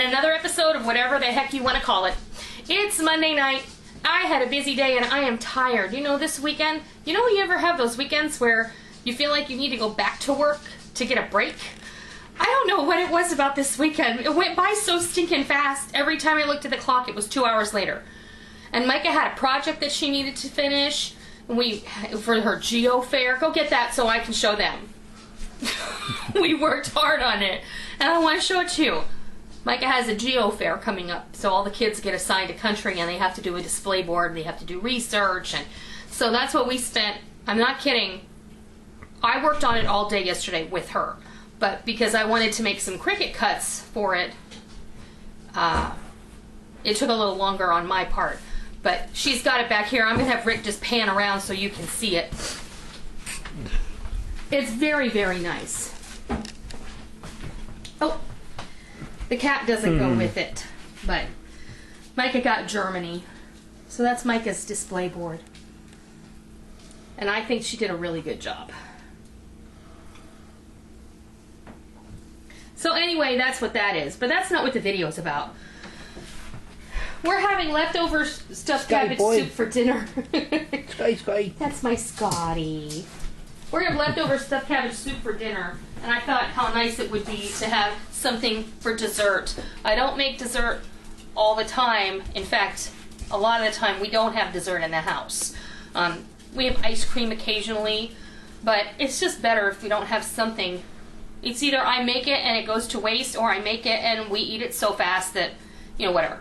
another episode of whatever the heck you want to call it. It's Monday night. I had a busy day and I am tired. You know, this weekend, you ever have those weekends where you feel like you need to go back to work to get a break? I don't know what it was about this weekend. It went by so stinking fast. Every time I looked at the clock, it was 2 hours later. And Micah had a project that she needed to finish for her geo fair. Go get that so I can show them. We worked hard on it. And I want to show it to you. Micah has a geo fair coming up, so all the kids get assigned a country and they have to do a display board and they have to do research, and so that's what we spent. I'm not kidding. I worked on it all day yesterday with her, but because I wanted to make some cricket cuts for it, it took a little longer on my part, but she's got it back here. I'm gonna have Rick just pan around so you can see it. It's very, very nice. Oh, the cat doesn't go with it, but Micah got Germany. So that's Micah's display board. And I think she did a really good job. So anyway, that's what that is. But that's not what the video is about. We're having leftover stuffed cabbage soup for dinner. Scotty. That's my Scotty. We're going to have leftover stuffed cabbage soup for dinner. And I thought how nice it would be to have something for dessert. I don't make dessert all the time. In fact, a lot of the time we don't have dessert in the house. We have ice cream occasionally, but it's just better if we don't have something. It's either I make it and it goes to waste, or I make it and we eat it so fast that, whatever.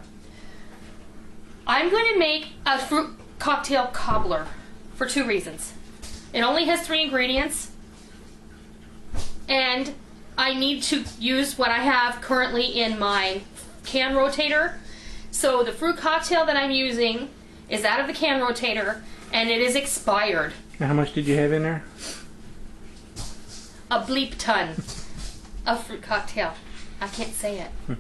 I'm going to make a fruit cocktail cobbler for 2 reasons. It only has 3 ingredients. And I need to use what I have currently in my can rotator. So the fruit cocktail that I'm using is out of the can rotator, and it is expired. And how much did you have in there? A bleep ton of fruit cocktail. I can't say it.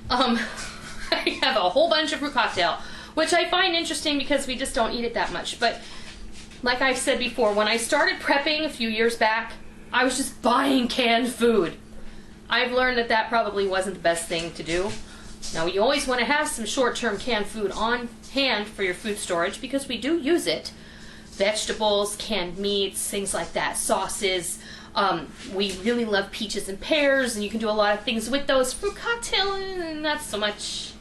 I have a whole bunch of fruit cocktail, which I find interesting because we just don't eat it that much. But like I've said before, when I started prepping a few years back, I was just buying canned food. I've learned that that probably wasn't the best thing to do. Now, you always want to have some short-term canned food on hand for your food storage because we do use it. Vegetables, canned meats, things like that, sauces. We really love peaches and pears, and you can do a lot of things with those. Fruit cocktail, not so much.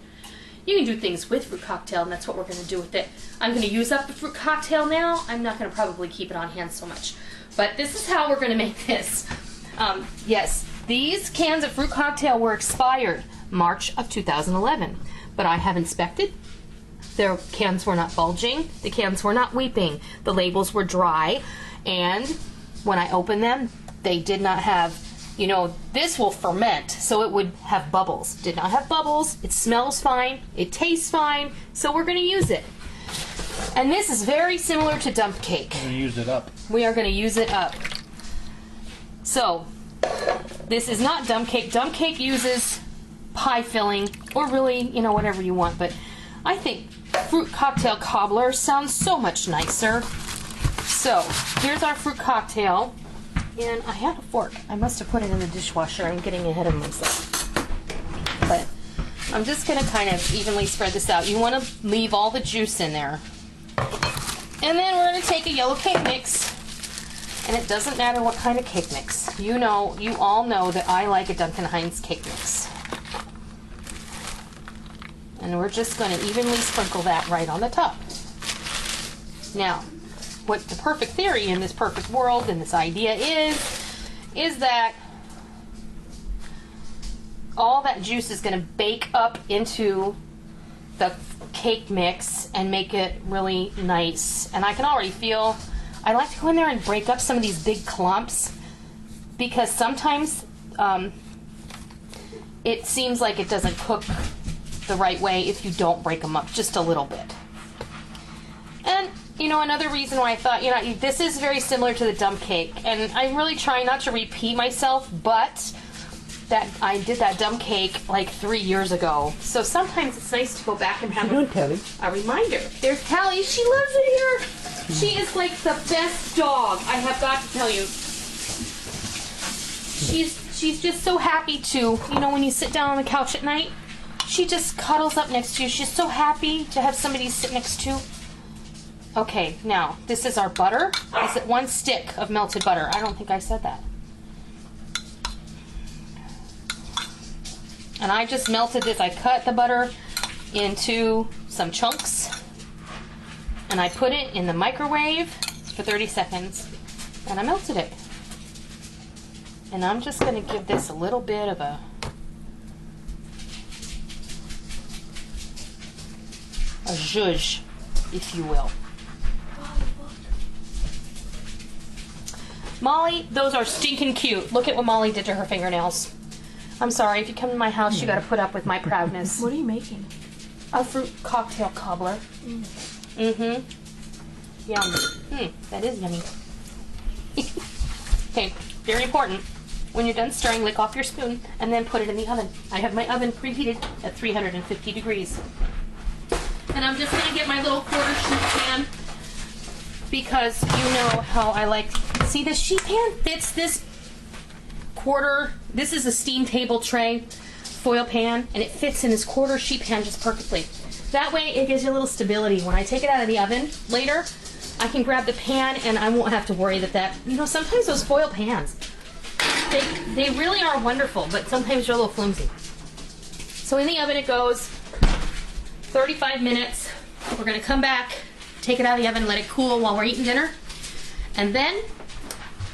You can do things with fruit cocktail, and that's what we're going to do with it. I'm going to use up the fruit cocktail now. I'm not going to probably keep it on hand so much. But this is how we're going to make this. Yes, these cans of fruit cocktail were expired March of 2011. But I have inspected. Their cans were not bulging. The cans were not weeping. The labels were dry. And when I opened them, they did not have, this will ferment, so it would have bubbles. Did not have bubbles. It smells fine. It tastes fine. So we're going to use it. And this is very similar to dump cake. We're going to use it up. We are going to use it up. So, this is not dump cake. Dump cake uses pie filling, or really, whatever you want. But I think fruit cocktail cobbler sounds so much nicer. So, here's our fruit cocktail. And I have a fork. I must have put it in the dishwasher. I'm getting ahead of myself. But I'm just going to kind of evenly spread this out. You want to leave all the juice in there. And then we're going to take a yellow cake mix. And it doesn't matter what kind of cake mix. You all know that I like a Duncan Hines cake mix. And we're just going to evenly sprinkle that right on the top. Now, what the perfect theory in this perfect world and this idea is that all that juice is going to bake up into the cake mix and make it really nice. And I can already feel, I like to go in there and break up some of these big clumps because sometimes it seems like it doesn't cook the right way if you don't break them up just a little bit. And another reason why I thought, this is very similar to the dump cake, and I'm really trying not to repeat myself, but that I did that dump cake like 3 years ago. So sometimes it's nice to go back and have a reminder. There's Callie. She loves it here. She is like the best dog, I have got to tell you. She's just so happy to, when you sit down on the couch at night, She just cuddles up next to you. She's so happy to have somebody sit next to. Okay, now, this is our butter. Is it 1 stick of melted butter? I don't think I said that. And I just melted this. I cut the butter into some chunks. And I put it in the microwave for 30 seconds. And I melted it. And I'm just going to give this a little bit of a zhuzh, if you will. Molly, those are stinking cute. Look at what Molly did to her fingernails. I'm sorry, if you come to my house, you got to put up with my proudness. What are you making? A fruit cocktail cobbler. Mm-hmm. Yum. That is yummy. Okay, very important. When you're done stirring, lick off your spoon and then put it in the oven. I have my oven preheated at 350 degrees. And I'm just going to get my little quarter sheet pan because you know how I like. See, this sheet pan fits this quarter. This is a steam table tray foil pan, and it fits in this quarter sheet pan just perfectly. That way it gives you a little stability. When I take it out of the oven later, I can grab the pan and I won't have to worry that, you know, sometimes those foil pans, they really are wonderful, but sometimes they're a little flimsy. So in the oven it goes, 35 minutes. We're gonna come back, take it out of the oven, let it cool while we're eating dinner, and then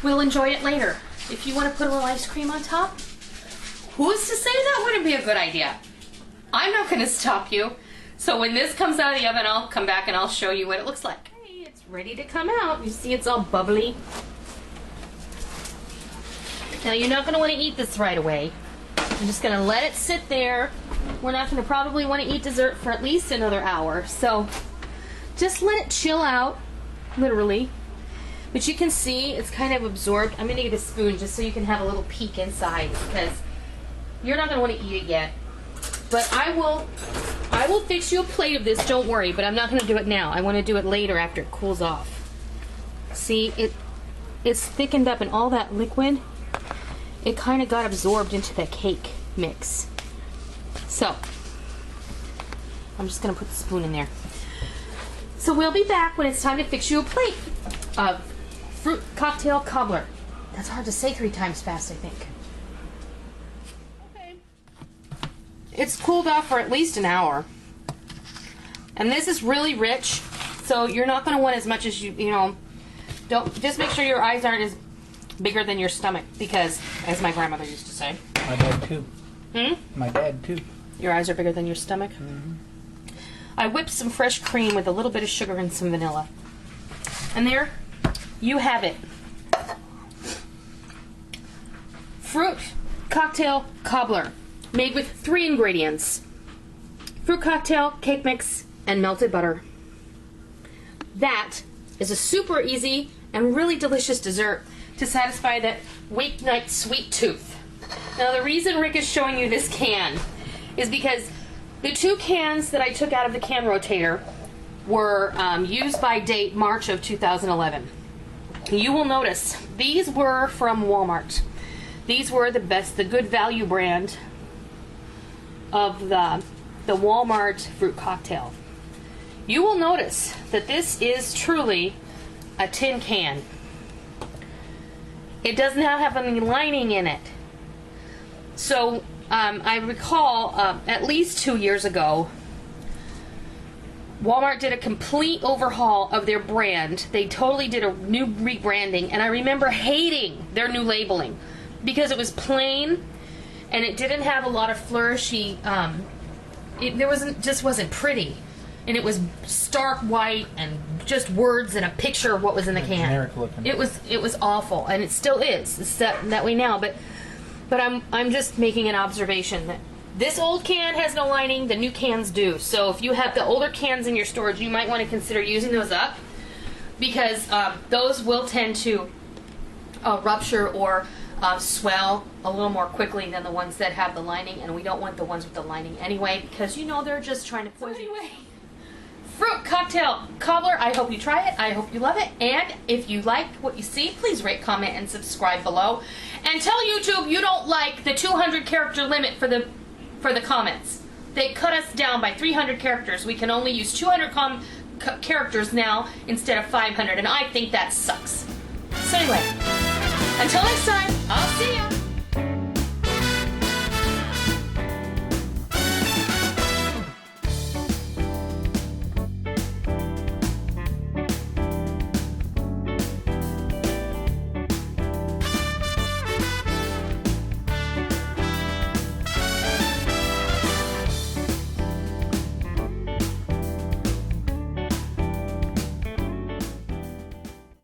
we'll enjoy it later. If you want to put a little ice cream on top, who's to say that wouldn't be a good idea? I'm not gonna stop you. So when this comes out of the oven, I'll come back and I'll show you what it looks like. Okay, it's ready to come out. You see it's all bubbly. Now you're not gonna want to eat this right away. I'm just gonna let it sit there. We're not gonna probably want to eat dessert for at least another hour. So just let it chill out, literally. But you can see it's kind of absorbed. I'm gonna get a spoon just so you can have a little peek inside because you're not gonna want to eat it yet. But I will fix you a plate of this, don't worry, but I'm not gonna do it now. I wanna do it later after it cools off. See, it's thickened up and all that liquid, it kind of got absorbed into the cake mix. So, I'm just gonna put the spoon in there. So we'll be back when it's time to fix you a plate of fruit cocktail cobbler. That's hard to say 3 times fast, I think. Okay. It's cooled off for at least an hour. And this is really rich, so you're not going to want as much as you know. Just make sure your eyes aren't as bigger than your stomach, because, as my grandmother used to say. My dad too. My dad too. Your eyes are bigger than your stomach? Mm-hmm. I whipped some fresh cream with a little bit of sugar and some vanilla. And there you have it. Fruit cocktail cobbler, made with 3 ingredients. Fruit cocktail, cake mix, and melted butter. That is a super easy and really delicious dessert to satisfy that weeknight sweet tooth. Now the reason Rick is showing you this can is because the 2 cans that I took out of the can rotator were used by date March of 2011. You will notice these were from Walmart. These were the good value brand of the Walmart fruit cocktail. You will notice that this is truly a tin can. It does not have any lining in it. So I recall at least 2 years ago, Walmart did a complete overhaul of their brand. They totally did a new rebranding, and I remember hating their new labeling because it was plain and it didn't have a lot of flourishy. Just wasn't pretty, and it was stark white and just words and a picture of what was in the can. Generic looking. It was awful, and it still is. It's that way now, but I'm just making an observation that this old can has no lining, the new cans do. So if you have the older cans in your storage, you might want to consider using those up, because those will tend to rupture or swell a little more quickly than the ones that have the lining, and we don't want the ones with the lining anyway, because you know they're just trying to poison you. Anyway, fruit cocktail cobbler, I hope you try it, I hope you love it, and if you like what you see, please rate, comment, and subscribe below, and tell YouTube you don't like the 200 character limit for the comments. They cut us down by 300 characters. We can only use 200 characters now instead of 500, and I think that sucks. So anyway, until next time, I'll see ya.